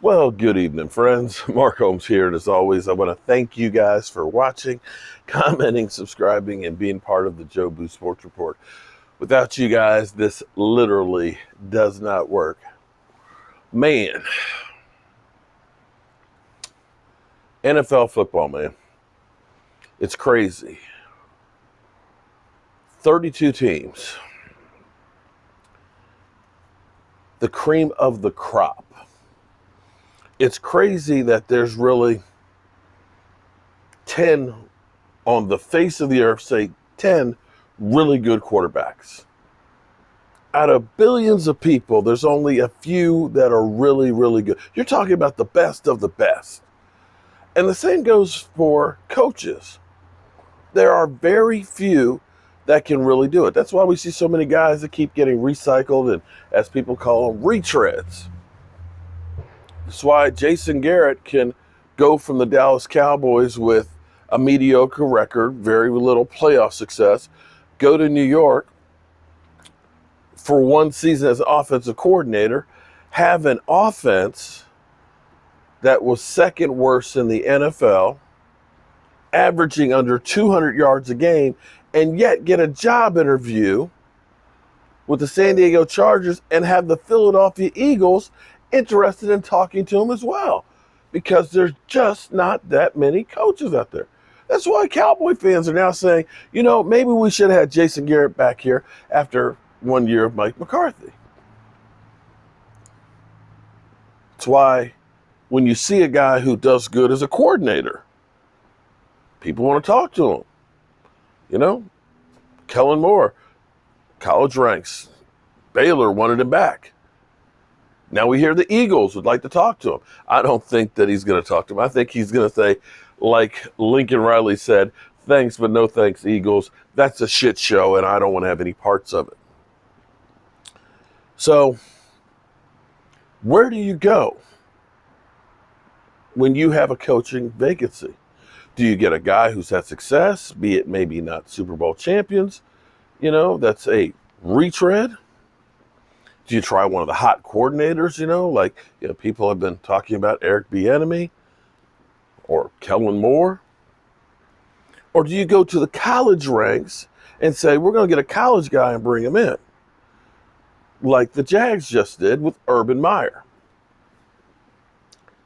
Well, good evening, friends. Mark Holmes here, and as always, I want to thank you guys for watching, commenting, subscribing, and being part of the Joe Boo Sports Report. Without you guys, this literally does not work. Man, NFL football, man, it's crazy. 32 teams, the cream of the crop. It's crazy that there's really 10 on the face of the earth, say 10 really good quarterbacks. Out of billions of people, there's only a few that are really, really good. You're talking about the best of the best. And the same goes for coaches. There are very few that can really do it. That's why we see so many guys that keep getting recycled and, as people call them, retreads. That's why Jason Garrett can go from the Dallas Cowboys with a mediocre record, very little playoff success, go to New York for one season as offensive coordinator, have an offense that was second worst in the NFL, averaging under 200 yards a game, and yet get a job interview with the San Diego Chargers and have the Philadelphia Eagles interested in talking to him as well, because there's just not that many coaches out there. That's why Cowboy fans are now saying, maybe we should have had Jason Garrett back here after 1 year of Mike McCarthy. That's why when you see a guy who does good as a coordinator, people want to talk to him. Kellen Moore, college ranks. Baylor wanted him back. Now we hear the Eagles would like to talk to him. I don't think that he's going to talk to him. I think he's going to say, like Lincoln Riley said, thanks, but no thanks, Eagles. That's a shit show, and I don't want to have any parts of it. So, where do you go when you have a coaching vacancy? Do you get a guy who's had success, be it maybe not Super Bowl champions, that's a retread? Do you try one of the hot coordinators, people have been talking about Eric Bieniemy or Kellen Moore? Or do you go to the college ranks and say, we're going to get a college guy and bring him in, like the Jags just did with Urban Meyer?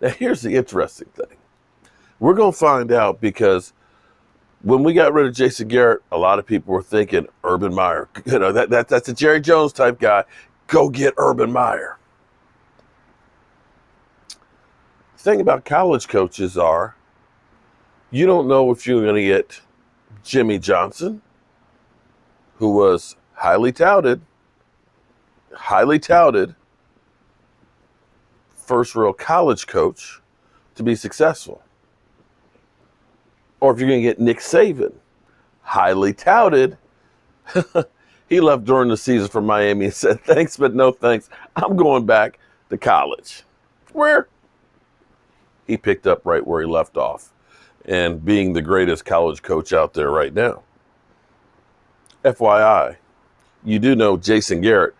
Now, here's the interesting thing. We're going to find out, because when we got rid of Jason Garrett, a lot of people were thinking Urban Meyer. That's a Jerry Jones type guy. Go get Urban Meyer. The thing about college coaches are, you don't know if you're going to get Jimmy Johnson, who was highly touted, first real college coach to be successful. Or if you're going to get Nick Saban, highly touted. He left during the season from Miami and said, thanks, but no thanks. I'm going back to college. Where? He picked up right where he left off, and being the greatest college coach out there right now. FYI, you do know Jason Garrett's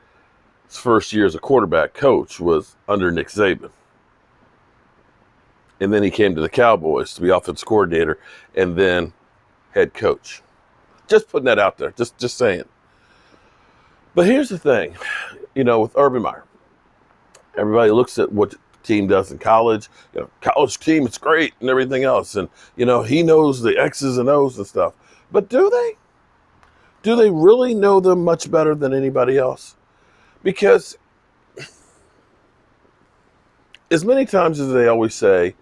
first year as a quarterback coach was under Nick Saban. And then he came to the Cowboys to be offensive coordinator and then head coach. Just putting that out there, just saying. But here's the thing, with Urban Meyer, everybody looks at what the team does in college. College team, it's great and everything else. And, he knows the X's and O's and stuff. But do they? Do they really know them much better than anybody else? Because as many times as they always say,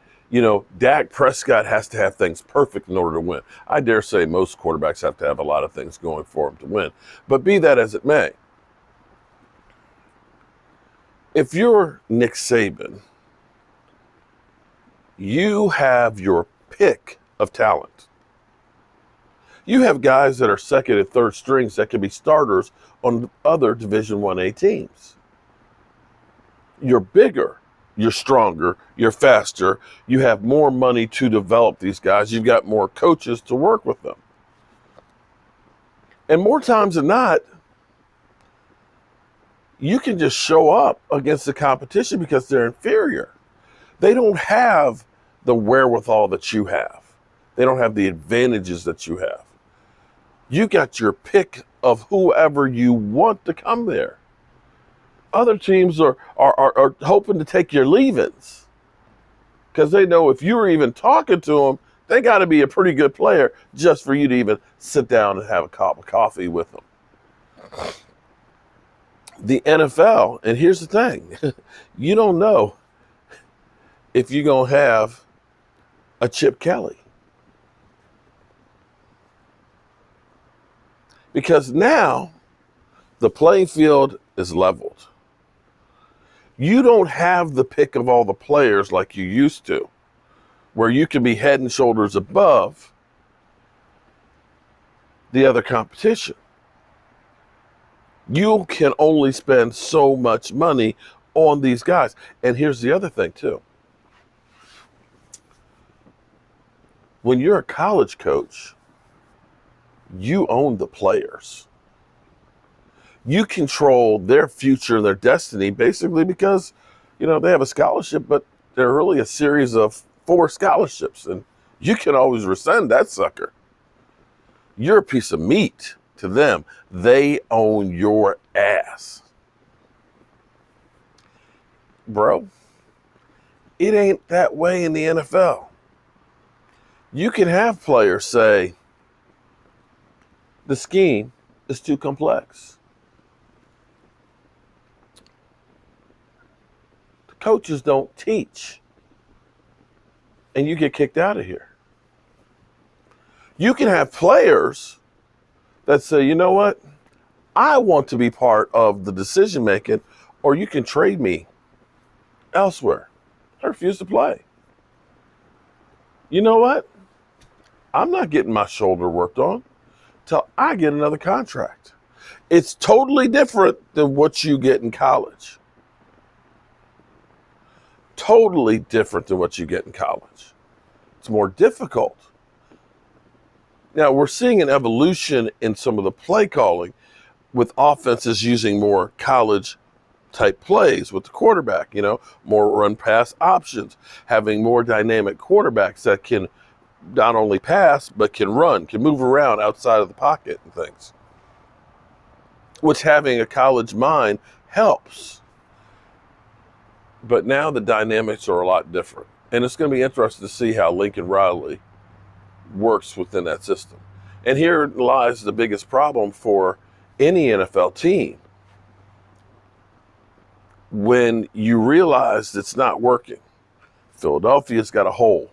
Dak Prescott has to have things perfect in order to win. I dare say most quarterbacks have to have a lot of things going for them to win. But be that as it may, if you're Nick Saban, you have your pick of talent. You have guys that are second and third strings that can be starters on other Division I-A teams. You're bigger. You're stronger, you're faster, you have more money to develop these guys, you've got more coaches to work with them. And more times than not, you can just show up against the competition because they're inferior. They don't have the wherewithal that you have. They don't have the advantages that you have. You got your pick of whoever you want to come there. Other teams are hoping to take your leavings because they know if you were even talking to them, they got to be a pretty good player just for you to even sit down and have a cup of coffee with them. The NFL, and here's the thing, you don't know if you're going to have a Chip Kelly. Because now the playing field is leveled. You don't have the pick of all the players like you used to, where you can be head and shoulders above the other competition. You can only spend so much money on these guys. And here's the other thing, too. When you're a college coach, you own the players. You control their future, their destiny, basically because, they have a scholarship, but they're really a series of 4 scholarships, and you can always rescind that sucker. You're a piece of meat to them. They own your ass. Bro, it ain't that way in the NFL. You can have players say, the scheme is too complex. The coaches don't teach. And you get kicked out of here. You can have players that say, you know what? I want to be part of the decision making, or you can trade me elsewhere. I refuse to play. You know what? I'm not getting my shoulder worked on till I get another contract. It's totally different than what you get in college. Totally different than what you get in college. It's more difficult. Now, we're seeing an evolution in some of the play calling with offenses using more college type plays with the quarterback, more run pass options, having more dynamic quarterbacks that can not only pass, but can run, can move around outside of the pocket and things, which having a college mind helps. But now the dynamics are a lot different. And it's going to be interesting to see how Lincoln Riley works within that system. And here lies the biggest problem for any NFL team. When you realize it's not working, Philadelphia's got a hole.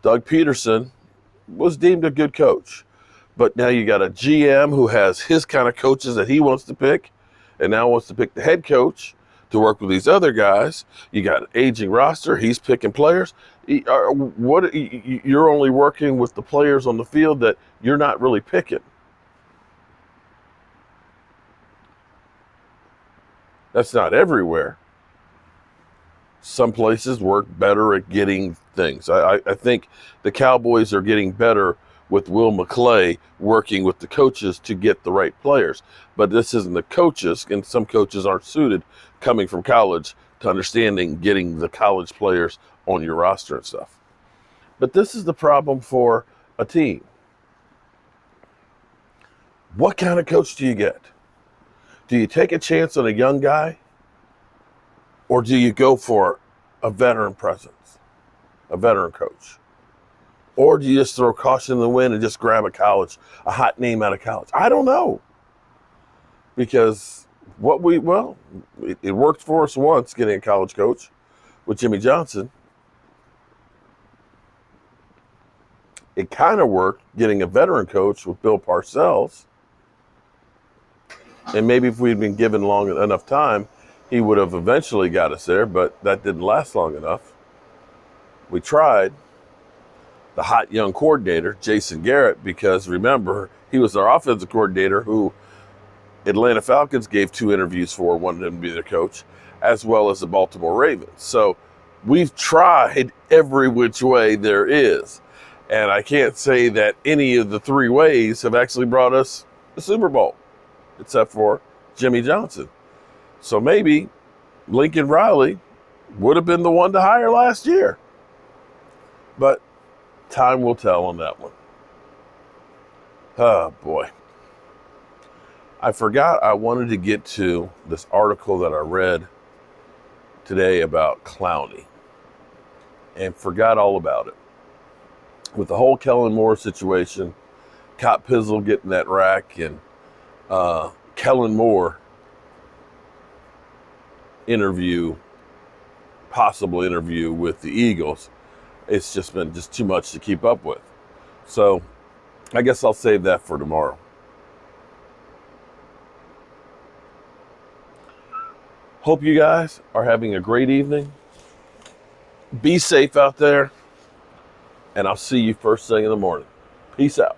Doug Peterson was deemed a good coach, but now you got a GM who has his kind of coaches that he wants to pick, and now wants to pick the head coach to work with these other guys. You got an aging roster. He's picking players. You're only working with the players on the field that you're not really picking. That's not everywhere. Some places work better at getting things. I think the Cowboys are getting better with Will McClay working with the coaches to get the right players. But this isn't the coaches, and some coaches aren't suited coming from college to understanding getting the college players on your roster and stuff. But this is the problem for a team. What kind of coach do you get? Do you take a chance on a young guy? Or do you go for a veteran presence, a veteran coach? Or do you just throw caution in the wind and just grab a hot name out of college? I don't know. Because it worked for us once getting a college coach with Jimmy Johnson. It kind of worked getting a veteran coach with Bill Parcells. And maybe if we'd been given long enough time, he would have eventually got us there, but that didn't last long enough. We tried the hot young coordinator, Jason Garrett, because remember, he was our offensive coordinator who Atlanta Falcons gave 2 interviews for, wanted him to be their coach, as well as the Baltimore Ravens. So we've tried every which way there is. And I can't say that any of the 3 ways have actually brought us the Super Bowl, except for Jimmy Johnson. So maybe Lincoln Riley would have been the one to hire last year. But time will tell on that one. Oh, boy. I forgot I wanted to get to this article that I read today about Clowney and forgot all about it. With the whole Kellen Moore situation, Cop Pizzle getting that rack, and Kellen Moore possible interview with the Eagles, it's just been too much to keep up with. So I guess I'll save that for tomorrow. Hope you guys are having a great evening. Be safe out there, and I'll see you first thing in the morning. Peace out.